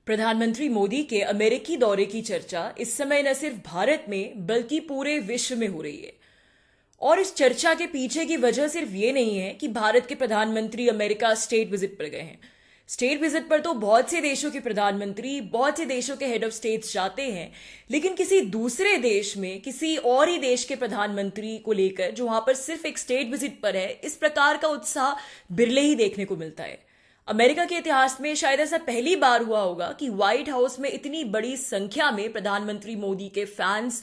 प्रधानमंत्री मोदी के अमेरिकी दौरे की चर्चा इस समय न सिर्फ भारत में बल्कि पूरे विश्व में हो रही है। और इस चर्चा के पीछे की वजह सिर्फ ये नहीं है कि भारत के प्रधानमंत्री अमेरिका स्टेट विजिट पर गए हैं। स्टेट विजिट पर तो बहुत से देशों के प्रधानमंत्री, बहुत से देशों के हेड ऑफ स्टेट्स जाते हैं, लेकिन किसी दूसरे देश में किसी और ही देश के प्रधानमंत्री को लेकर जो वहां पर सिर्फ एक स्टेट विजिट पर है, इस प्रकार का उत्साह बिरले ही देखने को मिलता है। अमेरिका के इतिहास में शायद ऐसा पहली बार हुआ होगा कि व्हाइट हाउस में इतनी बड़ी संख्या में प्रधानमंत्री मोदी के फैंस,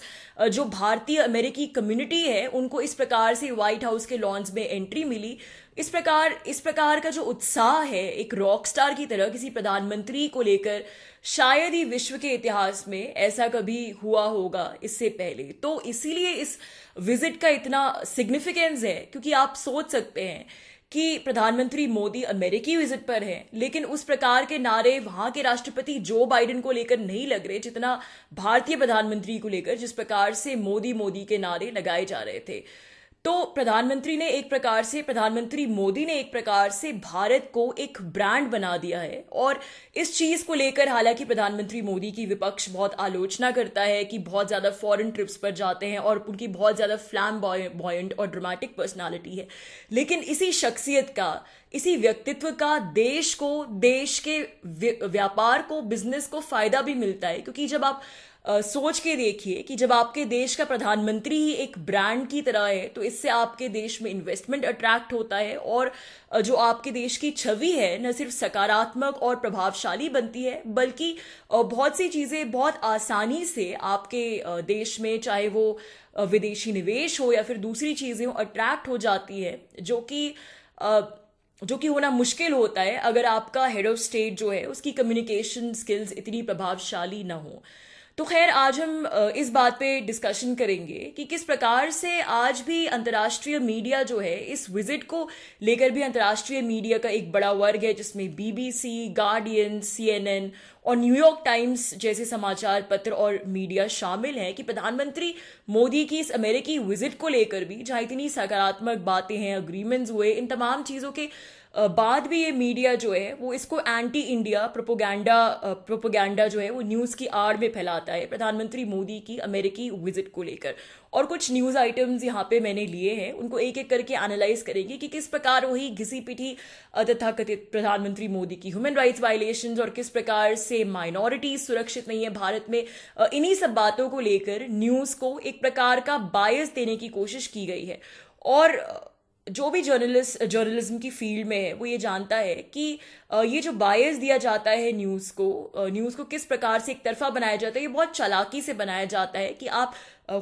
जो भारतीय अमेरिकी कम्युनिटी है, उनको इस प्रकार से व्हाइट हाउस के लॉन्स में एंट्री मिली। इस प्रकार का जो उत्साह है एक रॉक स्टार की तरह किसी प्रधानमंत्री को लेकर, शायद ही विश्व के इतिहास में ऐसा कभी हुआ होगा इससे पहले। तो इसीलिए इस विजिट का इतना सिग्निफिकेंस है, क्योंकि आप सोच सकते हैं कि प्रधानमंत्री मोदी अमेरिकी विजिट पर हैं, लेकिन उस प्रकार के नारे वहां के राष्ट्रपति जो बाइडेन को लेकर नहीं लग रहे जितना भारतीय प्रधानमंत्री को लेकर जिस प्रकार से मोदी मोदी के नारे लगाए जा रहे थे। तो प्रधानमंत्री मोदी ने एक प्रकार से भारत को एक ब्रांड बना दिया है। और इस चीज को लेकर हालांकि प्रधानमंत्री मोदी की विपक्ष बहुत आलोचना करता है कि बहुत ज्यादा फॉरेन ट्रिप्स पर जाते हैं और उनकी बहुत ज्यादा फ्लैम्बॉयंट और ड्रामेटिक पर्सनालिटी है, लेकिन इसी शख्सियत का, इसी व्यक्तित्व का देश को, देश के व्यापार को, बिजनेस को फायदा भी मिलता है। क्योंकि जब आप सोच के देखिए कि जब आपके देश का प्रधानमंत्री ही एक ब्रांड की तरह है, तो इससे आपके देश में इन्वेस्टमेंट अट्रैक्ट होता है और जो आपके देश की छवि है न सिर्फ सकारात्मक और प्रभावशाली बनती है, बल्कि बहुत सी चीजें बहुत आसानी से आपके देश में, चाहे वो विदेशी निवेश हो या फिर दूसरी चीजें हो, अट्रैक्ट हो जाती है, जो कि होना मुश्किल होता है अगर आपका हेड ऑफ स्टेट जो है उसकी कम्युनिकेशन स्किल्स इतनी प्रभावशाली ना हो। तो खैर, आज हम इस बात पे डिस्कशन करेंगे कि किस प्रकार से आज भी अंतर्राष्ट्रीय मीडिया जो है, इस विजिट को लेकर भी अंतर्राष्ट्रीय मीडिया का एक बड़ा वर्ग है जिसमें बीबीसी, गार्डियन, CNN और न्यूयॉर्क टाइम्स जैसे समाचार पत्र और मीडिया शामिल है, कि प्रधानमंत्री मोदी की इस अमेरिकी विजिट को लेकर भी जहां इतनी सकारात्मक बातें हैं, अग्रीमेंट्स हुए, इन तमाम चीजों के बाद भी ये मीडिया जो है वो इसको एंटी इंडिया प्रोपोगंडा जो है वो न्यूज की आड़ में फैलाता है प्रधानमंत्री मोदी की अमेरिकी विजिट को लेकर। और कुछ न्यूज आइटम्स यहाँ पे मैंने लिए हैं, उनको एक एक करके एनालाइज करेंगे कि किस प्रकार वही घिसी पिटी तथाकथित प्रधानमंत्री मोदी की ह्यूमन राइट्स वायलेशंस और किस प्रकार से माइनॉरिटीज सुरक्षित नहीं है भारत में। इन्हीं सब बातों को लेकर न्यूज को एक प्रकार का बायस देने की कोशिश की गई है। और जो भी जर्नलिज्म की फील्ड में है वो ये जानता है कि ये जो बायस दिया जाता है न्यूज़ को किस प्रकार से एक तरफा बनाया जाता है, ये बहुत चालाकी से बनाया जाता है कि आप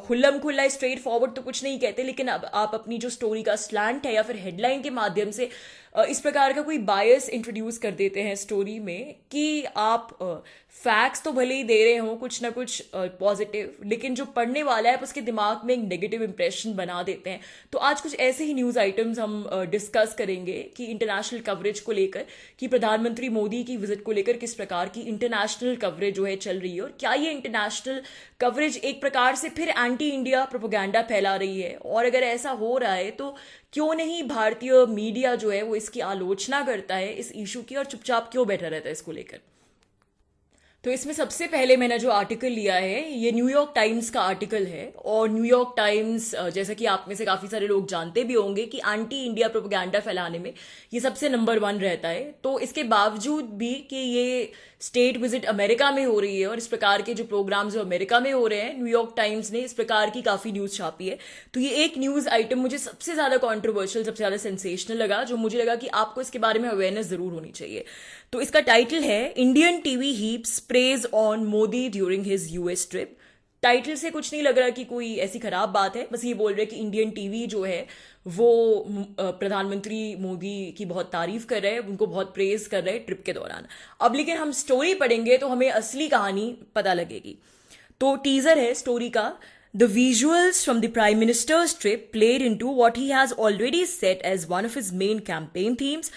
खुल्लम खुल्ला स्ट्रेट फॉरवर्ड तो कुछ नहीं कहते, लेकिन अब आप अपनी जो स्टोरी का स्लैंट है या फिर हेडलाइन के माध्यम से इस प्रकार का कोई बायस इंट्रोड्यूस कर देते हैं स्टोरी में कि आप फैक्ट्स तो भले ही दे रहे हो कुछ ना कुछ पॉजिटिव, लेकिन जो पढ़ने वाला है उसके दिमाग में एक नेगेटिव इंप्रेशन बना देते हैं। तो आज कुछ ऐसे ही न्यूज़ आइटम्स हम डिस्कस करेंगे कि इंटरनेशनल कवरेज को लेकर, कि प्रधानमंत्री मोदी की विजिट को लेकर किस प्रकार की इंटरनेशनल कवरेज जो है चल रही है, और क्या ये इंटरनेशनल कवरेज एक प्रकार से फिर एंटी इंडिया प्रोपोगंडा फैला रही है। और अगर ऐसा हो रहा है तो क्यों नहीं भारतीय मीडिया जो है वो इसकी आलोचना करता है इस इशू की, और चुपचाप क्यों बैठा रहता है इसको लेकर। तो इसमें सबसे पहले मैंने जो आर्टिकल लिया है ये न्यूयॉर्क टाइम्स का आर्टिकल है। और न्यूयॉर्क टाइम्स, जैसा कि आप में से काफी सारे लोग जानते भी होंगे कि एंटी इंडिया प्रोपेगेंडा फैलाने में ये सबसे नंबर 1 रहता है। तो इसके बावजूद भी कि ये स्टेट विजिट अमेरिका में हो रही है और इस प्रकार के जो प्रोग्राम्स जो अमेरिका में हो रहे हैं, न्यूयॉर्क टाइम्स ने इस प्रकार की काफी न्यूज छापी है। तो ये एक न्यूज आइटम मुझे सबसे ज्यादा कॉन्ट्रोवर्शियल, सबसे ज्यादा सेंसेशनल लगा, जो मुझे लगा कि आपको इसके बारे में अवेयरनेस जरूर होनी चाहिए। तो इसका टाइटल है Indian TV heaps praise on Modi during his US trip. Title से कुछ नहीं लग रहा कि कोई ऐसी खराब बात है, बस ये बोल रहे कि इंडियन टीवी जो है वो प्रधानमंत्री मोदी की बहुत तारीफ कर रहे हैं, उनको बहुत प्रेज कर रहे हैं ट्रिप के दौरान। अब लेकिन हम स्टोरी पढ़ेंगे तो हमें असली कहानी पता लगेगी। तो टीजर है स्टोरी का। The visuals from the Prime Minister's trip played into what he has already set as one of his main campaign themes,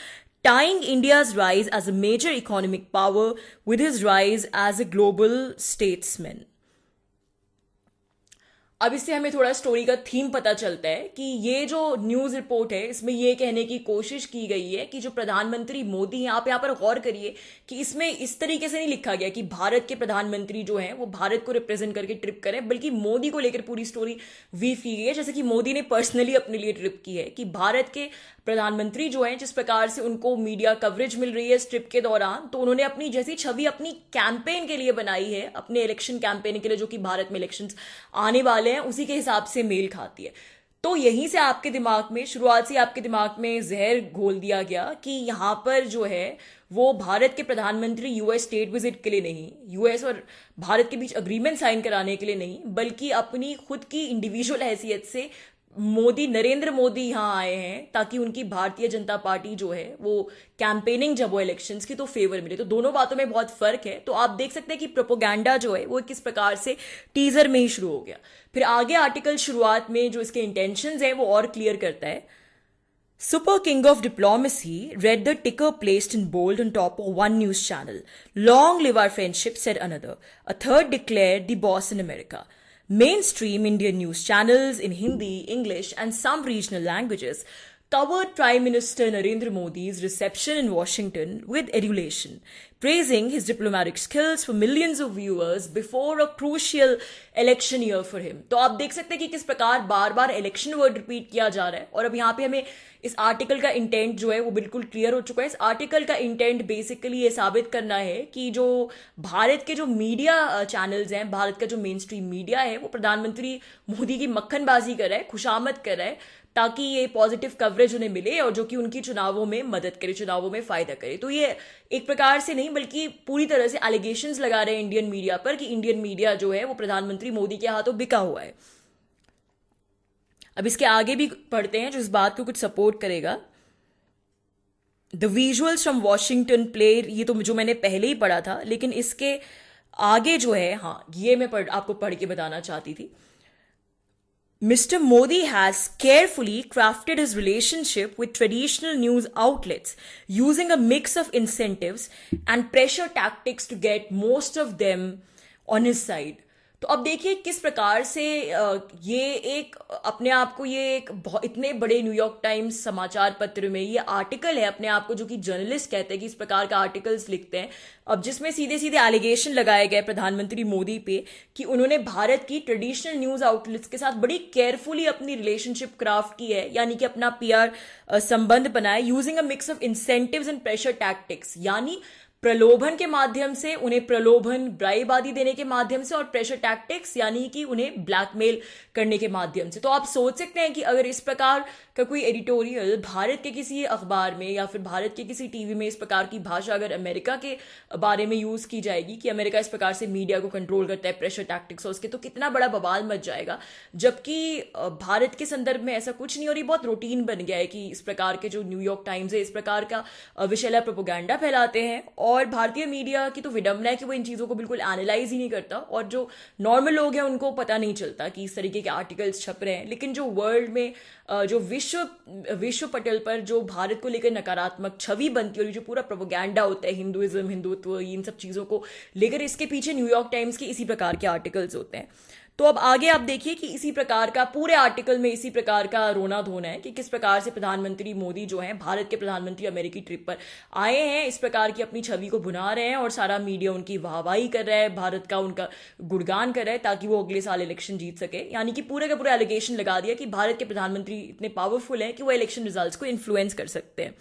tying India's rise as a major economic power with his rise as a global statesman. अब इससे हमें थोड़ा story का theme पता चलता है कि ये जो न्यूज रिपोर्ट है इसमें ये कहने की कोशिश की गई है कि जो प्रधानमंत्री मोदी हैं, आप यहाँ पर गौर करिए कि इसमें इस तरीके से नहीं लिखा गया कि भारत के प्रधानमंत्री जो हैं वो भारत को रिप्रेजेंट करके ट्रिप करें, बल्कि मोदी को लेकर पूरी स्टोरी वीव की गई है, जैसे कि मोदी ने पर्सनली अपने लिए ट्रिप की है कि भारत के प्रधानमंत्री जो हैं जिस प्रकार से उनको मीडिया कवरेज मिल रही है इस ट्रिप के दौरान, तो उन्होंने अपनी जैसी छवि अपनी कैंपेन के लिए बनाई है, अपने इलेक्शन कैंपेन के लिए, जो कि भारत में इलेक्शंस आने वाले हैं, उसी के हिसाब से मेल खाती है। तो यहीं से आपके दिमाग में, शुरुआत से आपके दिमाग में जहर घोल दिया गया कि यहां पर जो है वो भारत के प्रधानमंत्री यूएस स्टेट विजिट के लिए नहीं, यूएस और भारत के बीच अग्रीमेंट साइन कराने के लिए नहीं, बल्कि अपनी खुद की इंडिविजुअल हैसियत से नरेंद्र मोदी यहां आए हैं ताकि उनकी भारतीय जनता पार्टी जो है वो कैंपेनिंग जब वो इलेक्शंस की तो फेवर मिले। तो दोनों बातों में बहुत फर्क है। तो आप देख सकते हैं कि प्रोपोगंडा जो है वो किस प्रकार से टीजर में ही शुरू हो गया। फिर आगे आर्टिकल शुरुआत में जो इसके इंटेंशंस है वो और क्लियर करता है। Super King of Diplomacy read the ticker placed in bold on top of one news channel. Long live our friendship, said another. A third declared the boss in America. Mainstream Indian news channels in Hindi, English, and some regional languages covered Prime Minister Narendra Modi's reception in Washington with adulation, praising his diplomatic skills for millions of viewers before a crucial election year for him. तो आप देख सकते हैं कि किस प्रकार बार बार election word repeat किया जा रहा है। और अब यहाँ पे हमें इस आर्टिकल का इंटेंट जो है वो बिल्कुल क्लियर हो चुका है। इस आर्टिकल का इंटेंट बेसिकली ये साबित करना है कि जो भारत के जो मीडिया चैनल्स हैं, भारत का जो मेन स्ट्रीम मीडिया है, वो प्रधानमंत्री मोदी की मक्खनबाजी कर रहा है, खुशामद कर रहा है, ताकि ये पॉजिटिव कवरेज उन्हें मिले और जो कि उनकी चुनावों में मदद करे, चुनावों में फायदा करे। तो ये एक प्रकार से नहीं बल्कि पूरी तरह से एलिगेशंस लगा रहे हैं इंडियन मीडिया पर कि इंडियन मीडिया जो है वो प्रधानमंत्री मोदी के हाथों बिका हुआ है। अब इसके आगे भी पढ़ते हैं जो इस बात को कुछ सपोर्ट करेगा। The visuals from Washington play, ये तो जो मैंने पहले ही पढ़ा था, लेकिन इसके आगे जो है, हाँ ये मैं आपको पढ़ के बताना चाहती थी। Mr. Modi has carefully crafted his relationship with traditional news outlets, using a mix of incentives and pressure tactics to get most of them on his side. तो अब देखिए किस प्रकार से ये एक अपने आप को, ये एक इतने बड़े न्यूयॉर्क टाइम्स समाचार पत्र में ये आर्टिकल है अपने आप को, जो कि जर्नलिस्ट कहते हैं कि इस प्रकार का आर्टिकल्स लिखते हैं, अब जिसमें सीधे सीधे एलिगेशन लगाए गए प्रधानमंत्री मोदी पे कि उन्होंने भारत की ट्रेडिशनल न्यूज आउटलेट्स के साथ बड़ी केयरफुली अपनी रिलेशनशिप क्राफ्ट की है, यानी कि अपना पीआर संबंध बनाए, using a mix of incentives and pressure tactics, यानी प्रलोभन के माध्यम से, उन्हें प्रलोभन ब्राइब आदि देने के माध्यम से, और प्रेशर टैक्टिक्स यानी कि उन्हें ब्लैकमेल करने के माध्यम से। तो आप सोच सकते हैं कि अगर इस प्रकार का कोई एडिटोरियल भारत के किसी अखबार में या फिर भारत के किसी टीवी में इस प्रकार की भाषा अगर अमेरिका के बारे में यूज की जाएगी कि अमेरिका इस प्रकार से मीडिया को कंट्रोल करता है प्रेशर टैक्टिक्स और उसके, तो कितना बड़ा बवाल मच जाएगा। जबकि भारत के संदर्भ में ऐसा कुछ नहीं, और ये बहुत रूटीन बन गया है कि इस प्रकार के जो न्यूयॉर्क टाइम्स है इस प्रकार का विषैला प्रोपोगंडा फैलाते हैं, और भारतीय मीडिया की तो विडंबना है कि वो इन चीजों को बिल्कुल एनालाइज ही नहीं करता, और जो नॉर्मल लोग हैं उनको पता नहीं चलता कि इस तरीके के आर्टिकल्स छप रहे हैं। लेकिन जो वर्ल्ड में जो विश्व पटल पर जो भारत को लेकर नकारात्मक छवि बनती है और जो पूरा प्रोपोगंडा होता है, हिंदुइज्म, हिंदुत्व, इन सब चीजों को लेकर, इसके पीछे न्यूयॉर्क टाइम्स के इसी प्रकार के आर्टिकल्स होते हैं। तो अब आगे आप देखिए कि इसी प्रकार का पूरे आर्टिकल में इसी प्रकार का रोना धोना है कि किस प्रकार से प्रधानमंत्री मोदी जो हैं, भारत के प्रधानमंत्री अमेरिकी ट्रिप पर आए हैं, इस प्रकार की अपनी छवि को भुना रहे हैं और सारा मीडिया उनकी वाहवाही कर रहा है, भारत का उनका गुणगान कर रहा है ताकि वो अगले साल इलेक्शन जीत सके। यानी कि पूरे का पूरा एलिगेशन लगा दिया कि भारत के प्रधानमंत्री इतने पावरफुल हैं कि वो इलेक्शन रिजल्ट्स को इन्फ्लुएंस कर सकते हैं।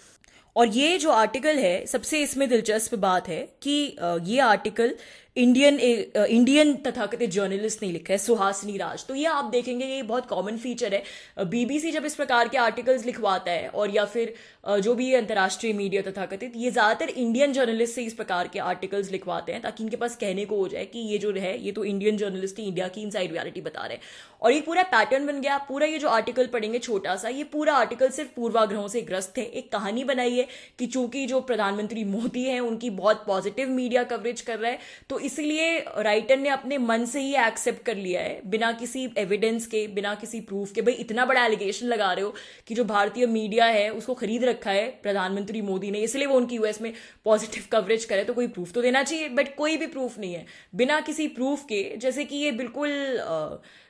और ये जो आर्टिकल है, सबसे इसमें दिलचस्प बात है कि ये आर्टिकल इंडियन तथाकथित जर्नलिस्ट ने लिखा है, सुहासिनी राज। तो ये आप देखेंगे ये बहुत कॉमन फीचर है। बीबीसी जब इस प्रकार के आर्टिकल्स लिखवाता है, और या फिर जो भी अंतर्राष्ट्रीय मीडिया तथाकथित, ये ज्यादातर इंडियन जर्नलिस्ट से इस प्रकार के आर्टिकल्स लिखवाते हैं ताकि इनके पास कहने को हो जाए कि ये जो है ये तो इंडियन जर्नलिस्ट ही इंडिया की इनसाइड रियलिटी बता रहे हैं। और ये पूरा पैटर्न बन गया। पूरा ये जो आर्टिकल पढ़ेंगे छोटा सा, ये पूरा आर्टिकल सिर्फ पूर्वाग्रहों से ग्रस्त है। एक कहानी बनाई है कि चूंकि जो प्रधानमंत्री मोदी हैं उनकी बहुत पॉजिटिव मीडिया कवरेज कर रहा है, तो इसलिए राइटर ने अपने मन से ही एक्सेप्ट कर लिया है, बिना किसी एविडेंस के, बिना किसी प्रूफ के। भाई इतना बड़ा एलिगेशन लगा रहे हो कि जो भारतीय मीडिया है उसको खरीद रखा है प्रधानमंत्री मोदी ने, इसलिए वो उनकी यूएस में पॉजिटिव कवरेज करे, तो कोई प्रूफ तो देना चाहिए। बट कोई भी प्रूफ नहीं है, बिना किसी प्रूफ के, जैसे कि ये बिल्कुल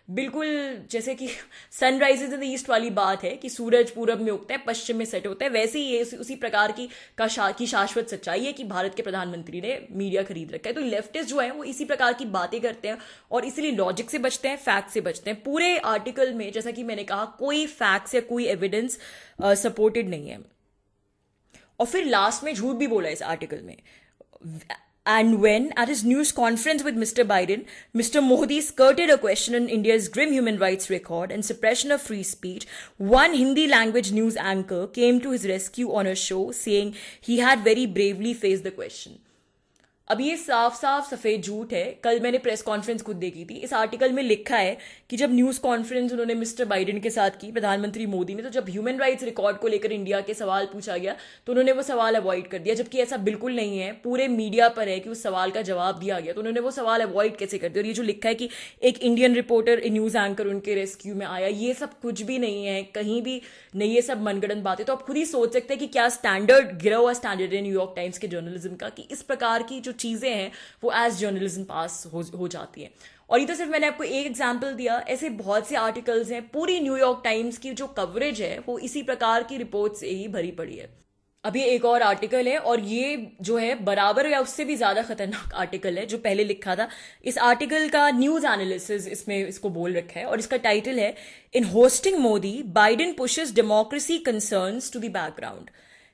बिल्कुल जैसे कि सनराइजेज इन द ईस्ट वाली बात है कि सूरज पूरब में उगता है पश्चिम में सेट होता है, वैसे ही ये उसी प्रकार की शाश्वत सच्चाई है कि भारत के प्रधानमंत्री ने मीडिया खरीद रखा है। तो लेफ्टिस्ट जो है वो इसी प्रकार की बातें करते हैं और इसीलिए लॉजिक से बचते हैं, फैक्ट से बचते हैं। पूरे आर्टिकल में जैसा कि मैंने कहा कोई फैक्ट्स या कोई एविडेंस सपोर्टेड नहीं है। और फिर लास्ट में झूठ भी बोला इस आर्टिकल में। And when, at his news conference with Mr. Biden, Mr. Modi skirted a question on India's grim human rights record and suppression of free speech, one Hindi language news anchor came to his rescue on a show saying he had very bravely faced the question. अब ये साफ साफ सफेद झूठ है। कल मैंने press conference खुद देखी थी। इस आर्टिकल में लिखा है कि जब न्यूज कॉन्फ्रेंस उन्होंने मिस्टर बाइडेन के साथ की, प्रधानमंत्री मोदी ने, तो जब ह्यूमन राइट्स रिकॉर्ड को लेकर इंडिया के सवाल पूछा गया तो उन्होंने वो सवाल अवॉइड कर दिया, जबकि ऐसा बिल्कुल नहीं है। पूरे मीडिया पर है कि उस सवाल का जवाब दिया गया, तो उन्होंने वो सवाल अवॉइड कैसे कर दिया। और ये जो लिखा है कि एक इंडियन रिपोर्टर, न्यूज एंकर उनके रेस्क्यू में आया, ये सब कुछ भी नहीं है, कहीं भी नहीं, ये सब मनगढ़ंत बातें। तो आप खुद ही सोच सकते हैं कि क्या स्टैंडर्ड गिरा हुआ स्टैंडर्ड है न्यूयॉर्क टाइम्स के जर्नलिज्म का, कि इस प्रकार की जो चीजें हैं वो एज जर्नलिज्म पास हो जाती है। और ये तो सिर्फ मैंने आपको एक एग्जाम्पल दिया, ऐसे बहुत से आर्टिकल्स हैं। पूरी न्यूयॉर्क टाइम्स की जो कवरेज है वो इसी प्रकार की रिपोर्ट से ही भरी पड़ी है। अब ये एक और आर्टिकल है और ये जो है बराबर या उससे भी ज्यादा खतरनाक आर्टिकल है जो पहले लिखा था। इस आर्टिकल का न्यूज एनालिसिस इसमें इसको बोल रखा है और इसका टाइटल है, in hosting Modi Biden pushes democracy concerns to the background.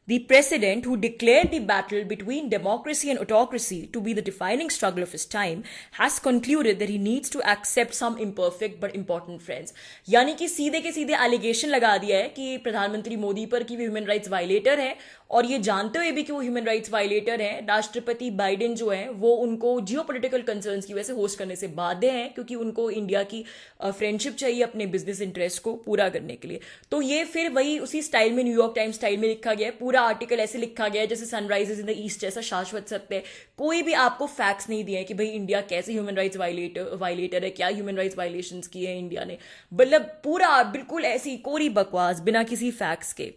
The president, who declared the battle between democracy and autocracy to be the defining struggle of his time, has concluded that he needs to accept some imperfect but important friends. यानी कि सीधे के सीधे allegation लगा दिया है कि प्रधानमंत्री मोदी पर कि वो ह्यूमन राइट्स वायलेटर है, और ये जानते हुए भी कि वो ह्यूमन राइट्स वायलेटर है, राष्ट्रपति बाइडेन जो है वो उनको जियोपॉलिटिकल कंसर्न्स की वजह से होस्ट करने से बाध्य हैं, क्योंकि उनको इंडिया की फ्रेंडशिप चाहिए अपने बिजनेस इंटरेस्ट को पूरा करने के लिए। तो ये फिर वही उसी स्टाइल में, न्यूयॉर्क टाइम्स स्टाइल में लिखा गया है। पूरा आर्टिकल ऐसे लिखा गया है जैसे सनराइजेस इन द ईस्ट जैसा शाश्वत सत्य है। कोई भी आपको फैक्ट्स नहीं दिए कि भाई इंडिया कैसे ह्यूमन राइट्स वायलेटर है, क्या ह्यूमन राइट्स वायलेशंस किए हैं इंडिया ने। मतलब पूरा बिल्कुल ऐसी कोरी बकवास बिना किसी फैक्ट्स के।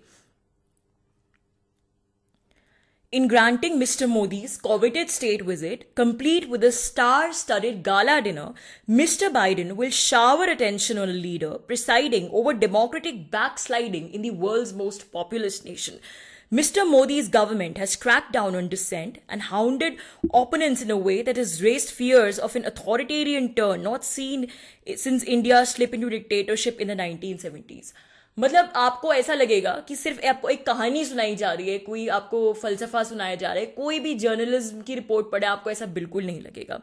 In granting Mr. Modi's coveted state visit, complete with a star-studded gala dinner, Mr. Biden will shower attention on a leader presiding over democratic backsliding in the world's most populous nation. Mr. Modi's government has cracked down on dissent and hounded opponents in a way that has raised fears of an authoritarian turn not seen since India's slip into dictatorship in the 1970s. मतलब आपको ऐसा लगेगा कि सिर्फ आपको एक कहानी सुनाई जा रही है, कोई आपको फलसफा सुनाया जा रहा है। कोई भी जर्नलिज्म की रिपोर्ट पढ़े आपको ऐसा बिल्कुल नहीं लगेगा।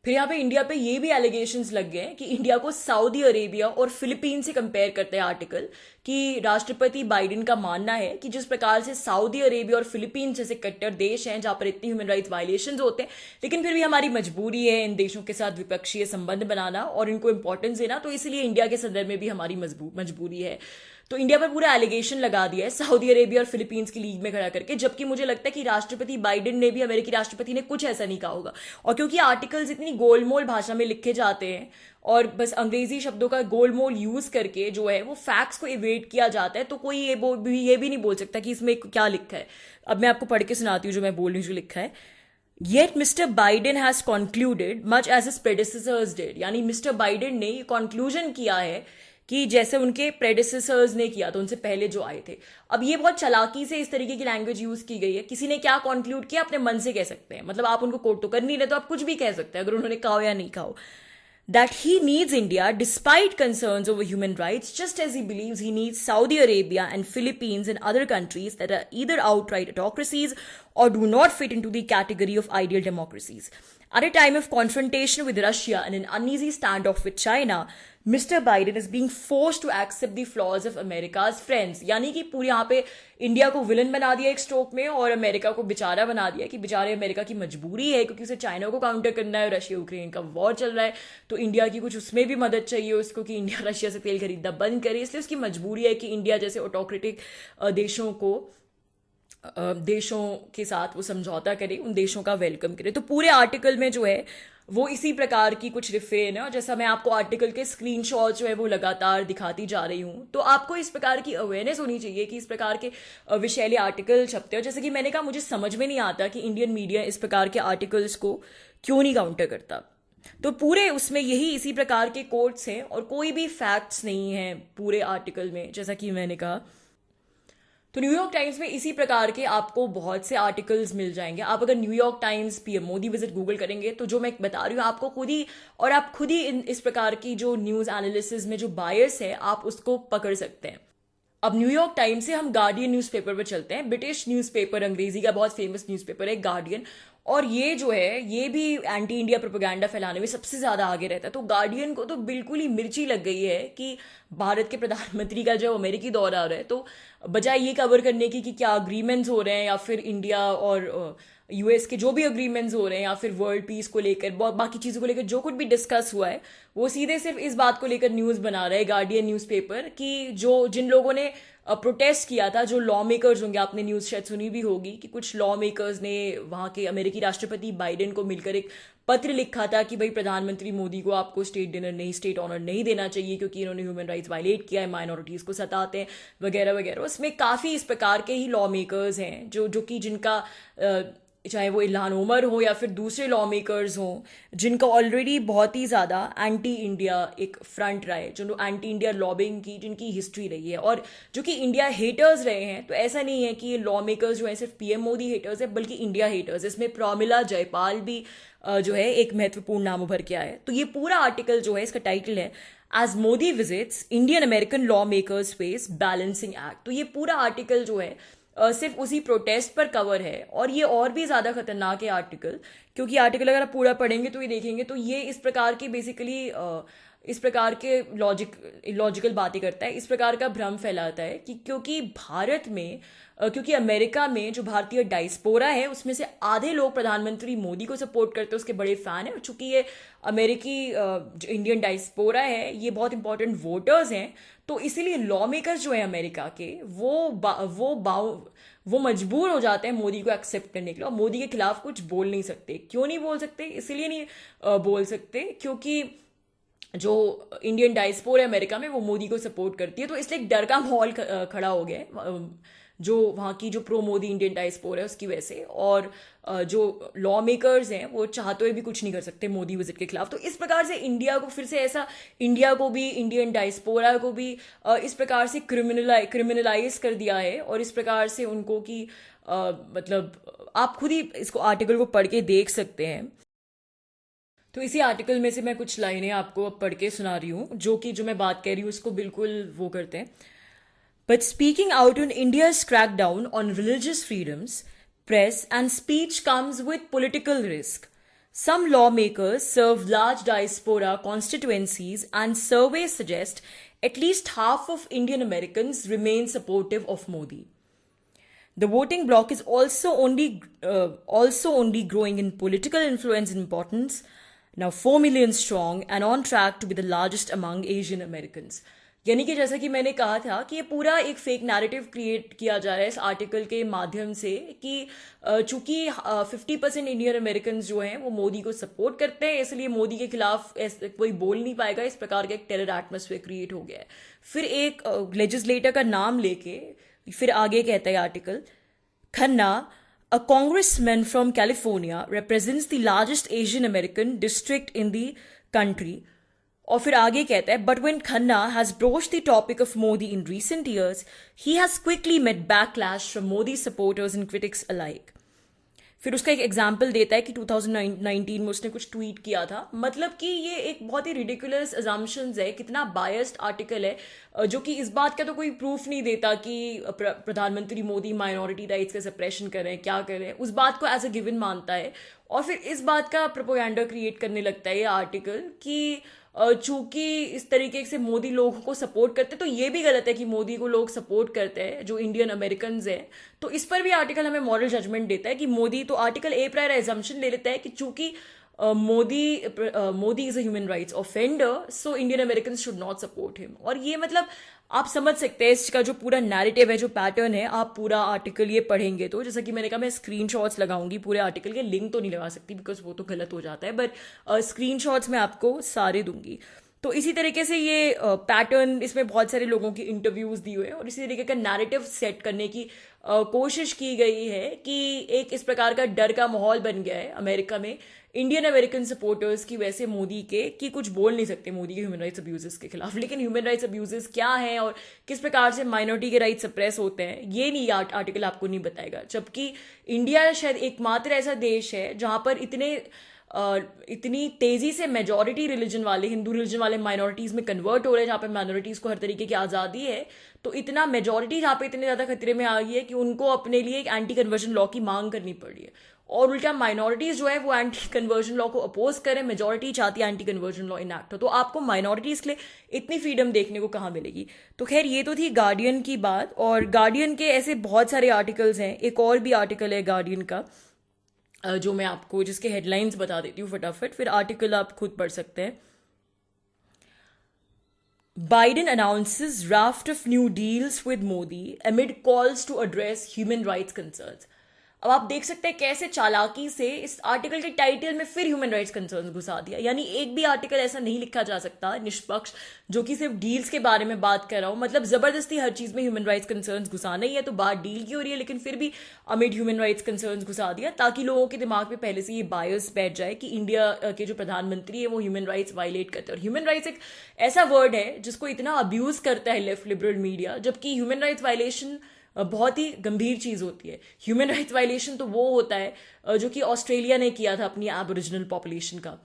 फिर यहाँ पे इंडिया पे ये भी एलिगेशंस लग गए कि इंडिया को सऊदी अरेबिया और फिलीपीन से कंपेयर करते हैं आर्टिकल, कि राष्ट्रपति बाइडेन का मानना है कि जिस प्रकार से सऊदी अरेबिया और फिलीपीन जैसे कट्टर देश हैं जहां पर इतनी ह्यूमन राइट्स वायलेशंस होते हैं, लेकिन फिर भी हमारी मजबूरी है इन देशों के साथ द्विपक्षीय संबंध बनाना और इनको इंपॉर्टेंस देना, तो इसलिए इंडिया के संदर्भ में भी हमारी मजबूरी है। तो इंडिया पर पूरा एलिगेशन लगा दिया है सऊदी अरेबिया और फिलीपींस की लीग में खड़ा करके, जबकि मुझे लगता है कि राष्ट्रपति बाइडेन ने भी, अमेरिकी राष्ट्रपति ने कुछ ऐसा नहीं कहा होगा। और क्योंकि आर्टिकल्स इतनी गोलमोल भाषा में लिखे जाते हैं और बस अंग्रेजी शब्दों का गोलमोल यूज करके जो है वो फैक्ट्स को इवेट किया जाता है, तो कोई ये भी नहीं बोल सकता कि इसमें क्या लिखा है। अब मैं आपको पढ़ के सुनाती हूँ जो मैं बोल रही हूँ, जो लिखा है। Yet Mr. Biden has concluded much as his predecessors did. यानी मिस्टर बाइडेन ने ये कंक्लूजन किया है कि जैसे उनके प्रेडिसेसर्स ने किया, तो उनसे पहले जो आए थे। अब ये बहुत चालाकी से इस तरीके की लैंग्वेज यूज की गई है। किसी ने क्या कंक्लूड किया अपने मन से कह सकते हैं, मतलब आप उनको कोट तो कर नहीं रहे, तो आप कुछ भी कह सकते हैं अगर उन्होंने कहा हो या नहीं कहा हो। That he needs India despite concerns over human rights, just as he believes he needs Saudi Arabia and Philippines and other countries that are either outright autocracies or do not fit into the category of ideal democracies. At a time of confrontation with Russia and an uneasy standoff with China, Mr. Biden is being forced to accept the flaws of America's friends. यानी कि पूरे यहाँ पे India को villain बना दिया एक stroke में और अमेरिका को बेचारा बना दिया कि बेचारे अमेरिका की मजबूरी है क्योंकि उसे चाइना को काउंटर करना है, रशिया यूक्रेन का वॉर चल रहा है, तो इंडिया की कुछ उसमें भी मदद चाहिए उसको कि इंडिया रशिया से तेल खरीदना बंद करे। इसलिए उसकी मजबूरी है कि इंडिया जैसे ऑटोक्रेटिक देशों के साथ वो समझौता करे, उन देशों का वेलकम करे। तो पूरे आर्टिकल में जो है वो इसी प्रकार की कुछ रिफ्रेन है, और जैसा मैं आपको आर्टिकल के स्क्रीनशॉट जो है वो लगातार दिखाती जा रही हूँ, तो आपको इस प्रकार की अवेयरनेस होनी चाहिए कि इस प्रकार के विषैले आर्टिकल छपते हो। जैसे कि मैंने कहा, मुझे समझ में नहीं आता कि इंडियन मीडिया इस प्रकार के आर्टिकल्स को क्यों नहीं काउंटर करता। तो पूरे उसमें यही इसी प्रकार के कोट्स हैं और कोई भी फैक्ट्स नहीं है पूरे आर्टिकल में, जैसा कि मैंने कहा। तो न्यूयॉर्क टाइम्स में इसी प्रकार के आपको बहुत से आर्टिकल्स मिल जाएंगे। आप अगर New York times PM Modi visit Google करेंगे तो जो मैं बता रही हूँ आपको खुद ही, और आप खुद ही इस प्रकार की जो न्यूज़ एनालिसिस में जो बायस है आप उसको पकड़ सकते हैं। अब न्यूयॉर्क टाइम्स से हम गार्डियन न्यूज़पेपर पर चलते हैं। ब्रिटिश न्यूज़पेपर, अंग्रेजी का बहुत फेमस न्यूज़पेपर है गार्डियन, और ये जो है ये भी एंटी इंडिया प्रोपेगेंडा फैलाने में सबसे ज्यादा आगे रहता है। तो गार्डियन को तो बिल्कुल ही मिर्ची लग गई है कि भारत के प्रधानमंत्री का जो अमेरिकी दौरा आ रहा है, तो बजाय ये कवर करने की कि क्या अग्रीमेंट्स हो रहे हैं या फिर इंडिया और यूएस के जो भी अग्रीमेंट्स हो रहे हैं या फिर वर्ल्ड पीस को लेकर बहुत बाकी चीज़ों को लेकर जो कुछ भी डिस्कस हुआ है, वो सीधे सिर्फ इस बात को लेकर न्यूज़ बना रहा है गार्डियन न्यूज़पेपर कि जो जिन लोगों ने प्रोटेस्ट किया था, जो लॉ मेकर्स होंगे, आपने न्यूज़ शायद सुनी भी होगी कि कुछ लॉ मेकर्स ने वहाँ के अमेरिकी राष्ट्रपति बाइडेन को मिलकर एक पत्र लिखा था कि भाई प्रधानमंत्री मोदी को आपको स्टेट डिनर नहीं, स्टेट ऑनर नहीं देना चाहिए क्योंकि इन्होंने ह्यूमन राइट्स वायलेट किया है, माइनॉरिटीज़ को सताते हैं वगैरह वगैरह। उसमें काफ़ी इस प्रकार के ही लॉ मेकर्स हैं जो कि जिनका चाहे वो इल्हान उमर हो या फिर दूसरे लॉ मेकर्स हों, जिनका ऑलरेडी बहुत ही ज़्यादा एंटी इंडिया एक फ्रंट रहा है, जो एंटी इंडिया लॉबिंग की जिनकी हिस्ट्री रही है और जो कि इंडिया हेटर्स रहे हैं। तो ऐसा नहीं है कि ये लॉ मेकर्स जो है सिर्फ पीएम मोदी हेटर्स है, बल्कि इंडिया हेटर्स। इसमें प्रमिला जयपाल भी जो है एक महत्वपूर्ण नाम उभर के आया है। तो ये पूरा आर्टिकल जो है, इसका टाइटल है as Modi visits Indian American law makers face balancing act. तो ये पूरा आर्टिकल जो है सिर्फ उसी प्रोटेस्ट पर कवर है, और ये और भी ज़्यादा खतरनाक है आर्टिकल, क्योंकि आर्टिकल अगर आप पूरा पढ़ेंगे तो ये देखेंगे तो ये इस प्रकार की बेसिकली इस प्रकार के लॉजिकल बातें करता है, इस प्रकार का भ्रम फैलाता है कि क्योंकि भारत में क्योंकि अमेरिका में जो भारतीय डायस्पोरा है उसमें से आधे लोग प्रधानमंत्री मोदी को सपोर्ट करते हैं, उसके बड़े फैन हैं, और चूंकि ये अमेरिकी जो इंडियन डायस्पोरा है ये बहुत इंपॉर्टेंट वोटर्स हैं, तो इसीलिए लॉ मेकर्स जो है अमेरिका के वो मजबूर हो जाते हैं मोदी को एक्सेप्ट करने के लिए, और मोदी के खिलाफ कुछ बोल नहीं सकते। क्यों नहीं बोल सकते? इसीलिए नहीं बोल सकते क्योंकि जो इंडियन डायस्पोरा है अमेरिका में वो मोदी को सपोर्ट करती है, तो इसलिए एक डर का माहौल खड़ा हो गया है जो वहाँ की जो प्रो मोदी इंडियन डायस्पोरा है उसकी वजह से, और जो लॉ मेकर्स हैं वो चाहते हुए भी कुछ नहीं कर सकते मोदी विजिट के खिलाफ। तो इस प्रकार से इंडिया को फिर से ऐसा, इंडिया को भी, इंडियन डायस्पोरा को भी इस प्रकार से क्रिमिनलाइज कर दिया है, और इस प्रकार से उनको कि मतलब आप खुद ही इसको आर्टिकल को पढ़ के देख सकते हैं। तो इसी आर्टिकल में से मैं कुछ लाइनें आपको अब पढ़ के सुना रही हूँ, जो मैं बात कह रही हूँ उसको बिल्कुल वो करते हैं। But speaking out on India's crackdown on religious freedoms, press and speech comes with political risk. Some lawmakers serve large diaspora constituencies, and surveys suggest at least half of Indian Americans remain supportive of Modi. The voting bloc is also only growing in political influence and importance, now 4 million strong and on track to be the largest among Asian Americans. यानी कि जैसा कि मैंने कहा था कि ये पूरा एक फेक नैरेटिव क्रिएट किया जा रहा है इस आर्टिकल के माध्यम से कि चूंकि 50% इंडियन अमेरिकन जो हैं वो मोदी को सपोर्ट करते हैं, इसलिए मोदी के खिलाफ कोई बोल नहीं पाएगा। इस प्रकार का एक टेरर एटमॉस्फेयर क्रिएट हो गया है। फिर एक लेजिस्लेटर का नाम लेके फिर आगे कहता है article, Khanna, a congressman from California, represents the largest Asian American district in the country. और फिर आगे कहता है, but when Khanna has broached the topic of Modi in recent years he has quickly met backlash from Modi supporters and critics alike. फिर उसका एक example देता है कि 2019 में उसने कुछ ट्वीट किया था। मतलब कि ये एक बहुत ही रिडिकुलस अजम्पशंस है, कितना बायस्ड आर्टिकल है, जो कि इस बात का तो कोई प्रूफ नहीं देता कि प्रधानमंत्री मोदी माइनॉरिटी राइट्स का सप्रेशन कर रहे हैं, क्या कर रहे हैं, उस बात को एज अ गिवन मानता है, और फिर इस बात का प्रोपेगेंडा क्रिएट करने लगता है ये आर्टिकल कि चूंकि इस तरीके से मोदी लोगों को सपोर्ट करते, तो ये भी गलत है कि मोदी को लोग सपोर्ट करते हैं जो इंडियन अमेरिकन हैं। तो इस पर भी आर्टिकल हमें मॉरल जजमेंट देता है कि मोदी, तो आर्टिकल ए प्रायर एजम्पशन ले लेता है कि चूंकि Modi is a human rights offender, so Indian American should not support him. और ये मतलब आप समझ सकते हैं इसका जो पूरा नैरेटिव है, जो पैटर्न है। आप पूरा आर्टिकल ये पढ़ेंगे तो जैसा कि मैंने कहा, मैं स्क्रीनशॉट्स लगाऊंगी पूरे आर्टिकल के, लिंक तो नहीं लगा सकती बिकॉज वो तो गलत हो जाता है, बट स्क्रीनशॉट्स मैं आपको सारे दूंगी। तो इसी तरीके से ये पैटर्न, इसमें बहुत सारे लोगों की इंटरव्यूज दिए हुए हैं और इसी तरीके का नैरेटिव सेट करने की कोशिश की गई है कि एक इस प्रकार का डर का माहौल बन गया है अमेरिका में इंडियन अमेरिकन सपोर्टर्स की वैसे मोदी के कि कुछ बोल नहीं सकते मोदी के ह्यूमन राइट्स अब्यूजेस के खिलाफ। लेकिन ह्यूमन राइट्स अब्यूजेस क्या हैं और किस प्रकार से माइनॉरिटी के राइट्स सप्रेस होते हैं ये नहीं आर्टिकल आपको नहीं बताएगा। जबकि इंडिया शायद एकमात्र ऐसा देश है जहां पर इतनी तेजी से मेजॉरिटी रिलीजन वाले, हिंदू रिलीजन वाले माइनॉरिटीज में कन्वर्ट हो रहे हैं, जहाँ पे माइनॉरिटीज को हर तरीके की आज़ादी है। तो इतना मेजॉरिटी जहाँ पे इतने ज़्यादा खतरे में आ गई है कि उनको अपने लिए एक एंटी कन्वर्जन लॉ की मांग करनी पड़ रही है और उल्टा माइनॉरिटीज जो है वो एंटी कन्वर्जन लॉ को अपोज करें, मेजॉरिटी चाहती है एंटी कन्वर्जन लॉ इनैक्ट हो। तो आपको माइनॉरिटीज के लिए इतनी फ्रीडम देखने को कहाँ मिलेगी। तो खैर ये तो थी गार्डियन की बात, और गार्डियन के ऐसे बहुत सारे आर्टिकल्स हैं। एक और भी आर्टिकल है गार्डियन का जो मैं आपको जिसके हेडलाइंस बता देती हूँ फटाफट, फिर आर्टिकल आप खुद पढ़ सकते हैं। Biden announces raft of new deals with Modi amid calls to address human rights concerns. अब आप देख सकते हैं कैसे चालाकी से इस आर्टिकल के टाइटल में फिर ह्यूमन राइट्स कंसर्न्स घुसा दिया। यानी एक भी आर्टिकल ऐसा नहीं लिखा जा सकता निष्पक्ष जो कि सिर्फ डील्स के बारे में बात कर रहा हूं। मतलब जबरदस्ती हर चीज में ह्यूमन राइट्स कंसर्न्स घुसाना ही है, तो बात डील की हो रही है लेकिन फिर भी अमिड ह्यूमन राइट्स कंसर्न्स घुसा दिया ताकि लोगों के दिमाग में पहले से ये बायस बैठ जाए कि इंडिया के जो प्रधानमंत्री है वो ह्यूमन राइट्स वायलेट करते हैं। और ह्यूमन राइट्स एक ऐसा वर्ड है जिसको इतना अब्यूज करता है लेफ्ट लिबरल मीडिया, जबकि ह्यूमन राइट्स वायलेशन बहुत ही गंभीर चीज होती है। ह्यूमन राइट्स वायलेशन तो वो होता है जो कि ऑस्ट्रेलिया ने किया था अपनी एबोरिजिनल पॉपुलेशन का।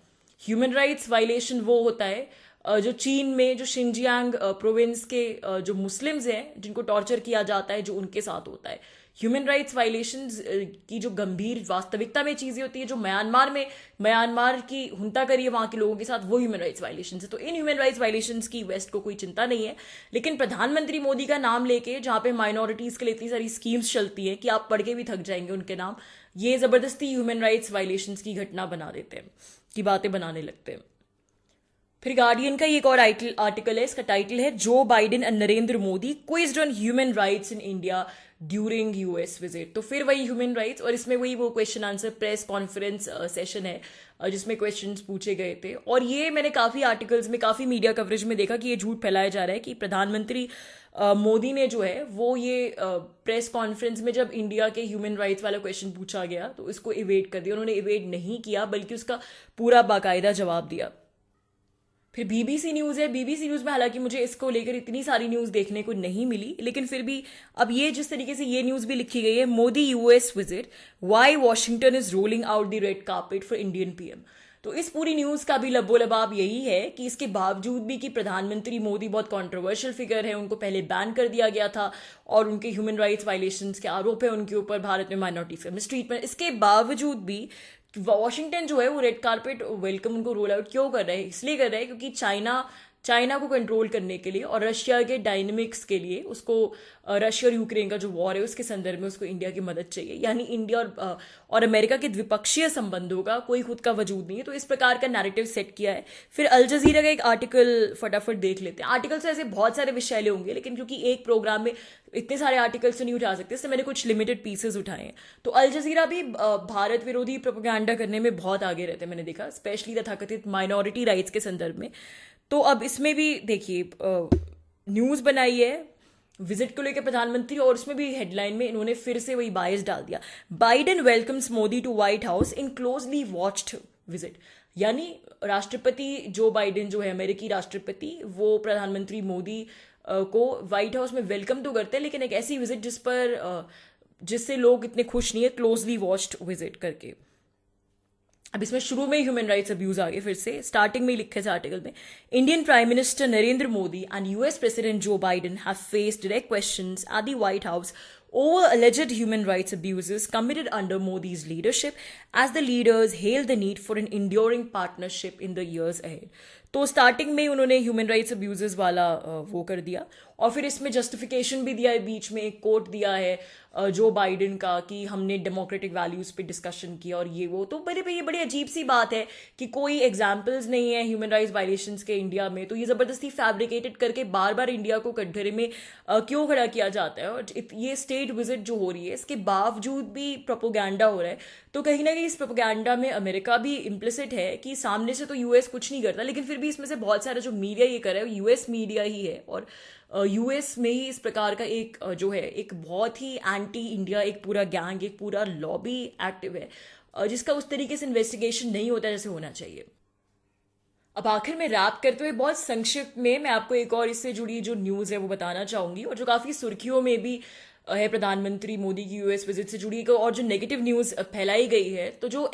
ह्यूमन राइट्स वायलेशन वो होता है जो चीन में जो शिनजियांग प्रोविंस के जो मुस्लिम्स हैं जिनको टॉर्चर किया जाता है, जो उनके साथ होता है। ह्यूमन राइट्स वायलेशंस की जो गंभीर वास्तविकता में चीजें होती है, जो म्यांमार की हुंता करी है वहां के लोगों के साथ, वो ह्यूमन राइट्स वायलेशंस है। तो इन ह्यूमन राइट्स वायलेशंस की वेस्ट को कोई चिंता नहीं है, लेकिन प्रधानमंत्री मोदी का नाम लेके जहां पे माइनॉरिटीज के लिए इतनी सारी स्कीम्स चलती है कि आप पढ़ के भी थक जाएंगे उनके नाम, ये जबरदस्ती ह्यूमन राइट्स वायलेशंस की घटना बना देते हैं, की बातें बनाने लगते हैं। फिर गार्डियन का एक और आर्टिकल है, इसका टाइटल है जो Biden and Narendra Modi quizzed on human rights in India during US visit. तो फिर वही ह्यूमन राइट्स, और इसमें वही वो question answer press conference session है जिसमें क्वेश्चंस पूछे गए थे। और ये मैंने काफी आर्टिकल्स में, काफी मीडिया कवरेज में देखा कि ये झूठ फैलाया जा रहा है कि प्रधानमंत्री मोदी ने जो है वो ये प्रेस कॉन्फ्रेंस में जब इंडिया के ह्यूमन राइट्स वाला क्वेश्चन पूछा गया तो इसको इवेट कर दिया। उन्होंने इवेट नहीं किया बल्कि उसका पूरा बाकायदा जवाब दिया। फिर बीबीसी न्यूज है। बीबीसी न्यूज में हालांकि मुझे इसको लेकर इतनी सारी न्यूज देखने को नहीं मिली, लेकिन फिर भी अब ये जिस तरीके से ये न्यूज भी लिखी गई है, Modi US visit, why Washington is rolling out the red carpet for Indian PM. तो इस पूरी न्यूज का भी लबोलबाब यही है कि इसके बावजूद भी कि प्रधानमंत्री मोदी बहुत कंट्रोवर्शियल फिगर है, उनको पहले बैन कर दिया गया था और उनके ह्यूमन राइट्स वायलेशंस के आरोप है उनके ऊपर भारत में माइनॉरिटीज का मिसट्रीटमेंट, इसके बावजूद भी वॉशिंगटन जो है वो रेड कार्पेट वेलकम उनको रोल आउट क्यों कर रहा है? इसलिए कर रहा है क्योंकि चाइना को कंट्रोल करने के लिए और रशिया के डायनेमिक्स के लिए उसको, रशिया और यूक्रेन का जो वॉर है उसके संदर्भ में उसको इंडिया की मदद चाहिए। यानी इंडिया और अमेरिका के द्विपक्षीय संबंधों का कोई खुद का वजूद नहीं है। तो इस प्रकार का नैरेटिव सेट किया है। फिर अल जजीरा का एक आर्टिकल फटाफट देख लेते हैं। आर्टिकल से ऐसे बहुत सारे विषय होंगे, लेकिन क्योंकि एक प्रोग्राम में इतने सारे आर्टिकल्स तो नहीं उठा सकते, इससे मैंने कुछ लिमिटेड पीसेस उठाए हैं। तो अल जजीरा भी भारत विरोधी प्रोपेगेंडा करने में बहुत आगे रहते हैं, मैंने देखा, स्पेशली तथाकथित माइनॉरिटी राइट्स के संदर्भ में। तो अब इसमें भी देखिए न्यूज बनाई है विजिट को लेकर प्रधानमंत्री, और उसमें भी हेडलाइन में इन्होंने फिर से वही बायस डाल दिया, Biden welcomes Modi to White House in closely watched visit. यानी राष्ट्रपति जो बाइडेन जो है अमेरिकी राष्ट्रपति, वो प्रधानमंत्री मोदी को व्हाइट हाउस में वेलकम तो करते हैं, लेकिन एक ऐसी विजिट जिससे लोग इतने खुश नहीं है, क्लोजली वॉच्ड विजिट करके। अब इसमें शुरू में ह्यूमन राइट्स अब्यूज आ गए, फिर से स्टार्टिंग में ही लिखे थे आर्टिकल में, Indian prime minister Narendra Modi and US president Joe Biden have faced direct questions at the white house over alleged human rights abuses committed under Modi's leadership as the leaders hailed the need for an enduring partnership in the years ahead. तो starting में उन्होंने human rights abuses वाला वो कर दिया, और फिर इसमें जस्टिफिकेशन भी दिया है, बीच में एक कोट दिया है जो बाइडेन का कि हमने डेमोक्रेटिक वैल्यूज पे डिस्कशन किया और ये वो। तो ये बड़ी अजीब सी बात है कि कोई एग्जाम्पल्स नहीं है ह्यूमन राइट्स वायलेशंस के इंडिया में, तो ये जबरदस्ती फैब्रिकेटेड करके बार बार इंडिया को कटघरे में क्यों खड़ा किया जाता है। और ये स्टेट विजिट जो हो रही है इसके बावजूद भी प्रोपोगेंडा हो रहा है। तो कहीं ना कहीं इस प्रोपोगेंडा में अमेरिका भी इम्प्लिसिट है कि सामने से तो यूएस कुछ नहीं करता, लेकिन फिर भी भी इसमें से बहुत सारा जो मीडिया ये कर रहा है यूएस मीडिया ही है, और यूएस में ही इस प्रकार का एक जो है एक बहुत ही एंटी इंडिया एक पूरा गैंग, एक पूरा लॉबी एक्टिव है, जिसका उस तरीके से इन्वेस्टिगेशन नहीं होता जैसे होना चाहिए। अब आखिर में रैप करते हुए बहुत संक्षिप्त में मैं आपको एक और इससे जुड़ी जो न्यूज़ है वो बताना चाहूंगी, और जो काफ़ी सुर्खियों में भी है प्रधानमंत्री मोदी की यूएस विजिट से जुड़ी एक और जो नेगेटिव न्यूज़ फैलाई गई है। तो जो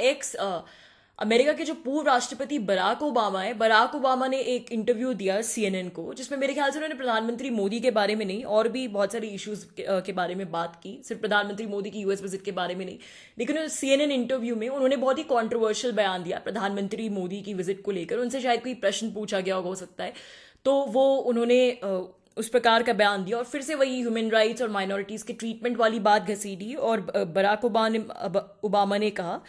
अमेरिका के जो पूर्व राष्ट्रपति बराक ओबामा है, बराक ओबामा ने एक इंटरव्यू दिया सीएनएन को, जिसमें मेरे ख्याल से उन्होंने प्रधानमंत्री मोदी के बारे में नहीं और भी बहुत सारे इश्यूज के बारे में बात की, सिर्फ प्रधानमंत्री मोदी की यूएस विजिट के बारे में नहीं। लेकिन सीएनएन इंटरव्यू में उन्होंने बहुत ही कॉन्ट्रोवर्शियल बयान दिया प्रधानमंत्री मोदी की विजिट को लेकर। उनसे शायद कोई प्रश्न पूछा गया हो सकता है, तो वो उन्होंने उस प्रकार का बयान दिया और फिर से वही ह्यूमन राइट्स और माइनॉरिटीज़ के ट्रीटमेंट वाली बात घसीटी। और बराक ओबामा ने कहा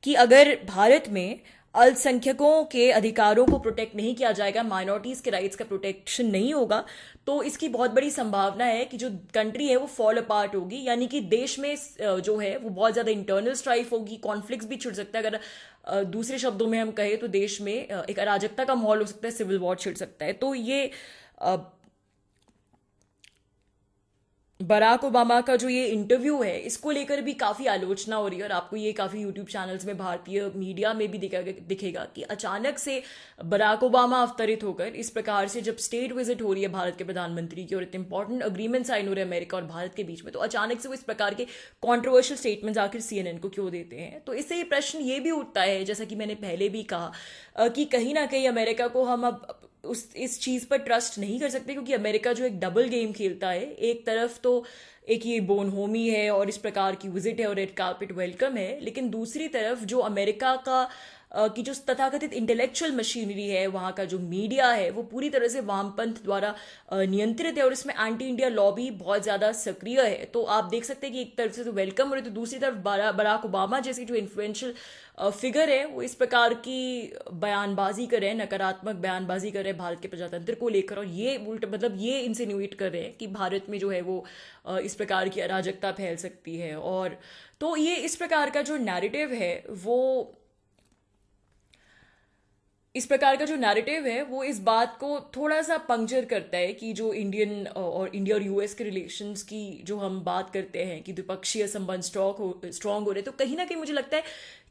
कि अगर भारत में अल्पसंख्यकों के अधिकारों को प्रोटेक्ट नहीं किया जाएगा, माइनॉरिटीज़ के राइट्स का प्रोटेक्शन नहीं होगा, तो इसकी बहुत बड़ी संभावना है कि जो कंट्री है वो फॉल अपार्ट होगी, यानी कि देश में जो है वो बहुत ज़्यादा इंटरनल स्ट्राइफ होगी, कॉन्फ्लिक्ट्स भी छिड़ सकता है। अगर दूसरे शब्दों में हम कहें तो देश में एक अराजकता का माहौल हो सकता है, सिविल वॉर छिड़ सकता है। तो ये बराक ओबामा का जो ये इंटरव्यू है इसको लेकर भी काफ़ी आलोचना हो रही है, और आपको ये काफ़ी यूट्यूब चैनल्स में भारतीय मीडिया में भी दिखेगा कि अचानक से बराक ओबामा अवतरित होकर इस प्रकार से जब स्टेट विजिट हो रही है भारत के प्रधानमंत्री की और इतने इंपॉर्टेंट अग्रीमेंट साइन हो रहे हैं अमेरिका और भारत के बीच में, तो अचानक से वो इस प्रकार के कॉन्ट्रोवर्शियल स्टेटमेंट्स आखिर सीएनएन को क्यों देते हैं। तो इससे ये प्रश्न ये भी उठता है, जैसा कि मैंने पहले भी कहा, कि कहीं ना कहीं अमेरिका को हम अब इस चीज़ पर ट्रस्ट नहीं कर सकते, क्योंकि अमेरिका जो एक डबल गेम खेलता है, एक तरफ तो एक ये बोनहोमी है और इस प्रकार की विजिट है और रेड कार्पेट वेलकम है, लेकिन दूसरी तरफ जो अमेरिका का की जो तथाकथित इंटेलेक्चुअल मशीनरी है, वहाँ का जो मीडिया है वो पूरी तरह से वामपंथ द्वारा नियंत्रित है, और इसमें एंटी इंडिया लॉबी बहुत ज़्यादा सक्रिय है। तो आप देख सकते हैं कि एक तरफ से तो वेलकम हो रही है, तो दूसरी तरफ बराक ओबामा जैसी जो इन्फ्लुएंशियल फिगर है वो इस प्रकार की बयानबाजी कर रहे हैं, नकारात्मक बयानबाजी कर रहे हैं भारत के प्रजातंत्र को लेकर, और ये उल्टा मतलब ये इंसिन्यूएट कर रहे हैं कि भारत में जो है वो इस प्रकार की अराजकता फैल सकती है। और तो ये इस प्रकार का जो नैरेटिव है वो इस प्रकार का जो नैरेटिव है वो इस बात को थोड़ा सा पंक्चर करता है कि जो इंडियन और इंडिया और यूएस के रिलेशंस की जो हम बात करते हैं कि द्विपक्षीय संबंध स्ट्रांग हो रहे, तो कहीं ना कहीं मुझे लगता है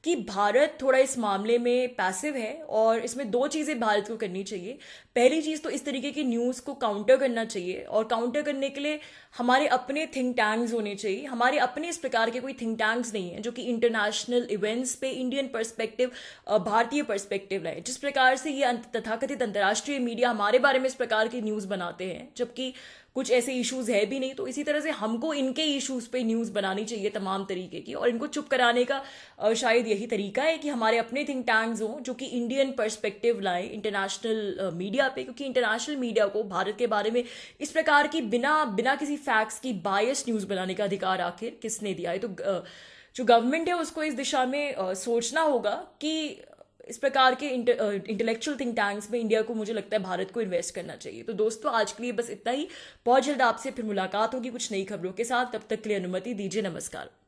कि भारत थोड़ा इस मामले में पैसिव है, और इसमें दो चीज़ें भारत को करनी चाहिए। पहली चीज़ तो इस तरीके की न्यूज़ को काउंटर करना चाहिए, और काउंटर करने के लिए हमारे अपने थिंक टैंक्स होने चाहिए। हमारे अपने इस प्रकार के कोई थिंक टैंक्स नहीं है जो कि इंटरनेशनल इवेंट्स पे इंडियन पर्सपेक्टिव, भारतीय पर्सपेक्टिव लाए। जिस प्रकार से ये तथाकथित अंतर्राष्ट्रीय मीडिया हमारे बारे में इस प्रकार की न्यूज़ बनाते हैं जबकि कुछ ऐसे इश्यूज है भी नहीं, तो इसी तरह से हमको इनके इश्यूज पे न्यूज़ बनानी चाहिए तमाम तरीके की, और इनको चुप कराने का शायद यही तरीका है कि हमारे अपने थिंक टैंक्स हों जो कि इंडियन पर्सपेक्टिव लाएं इंटरनेशनल मीडिया पे, क्योंकि इंटरनेशनल मीडिया को भारत के बारे में इस प्रकार की बिना किसी फैक्ट्स की बायस न्यूज़ बनाने का अधिकार आखिर किसने दिया है। तो जो गवर्नमेंट है उसको इस दिशा में सोचना होगा कि इस प्रकार के इंटेलेक्चुअल थिंक टैंक्स में इंडिया को, मुझे लगता है, भारत को इन्वेस्ट करना चाहिए। तो दोस्तों आज के लिए बस इतना ही। बहुत जल्द आपसे फिर मुलाकात होगी कुछ नई खबरों के साथ, तब तक के लिए अनुमति दीजिए। नमस्कार।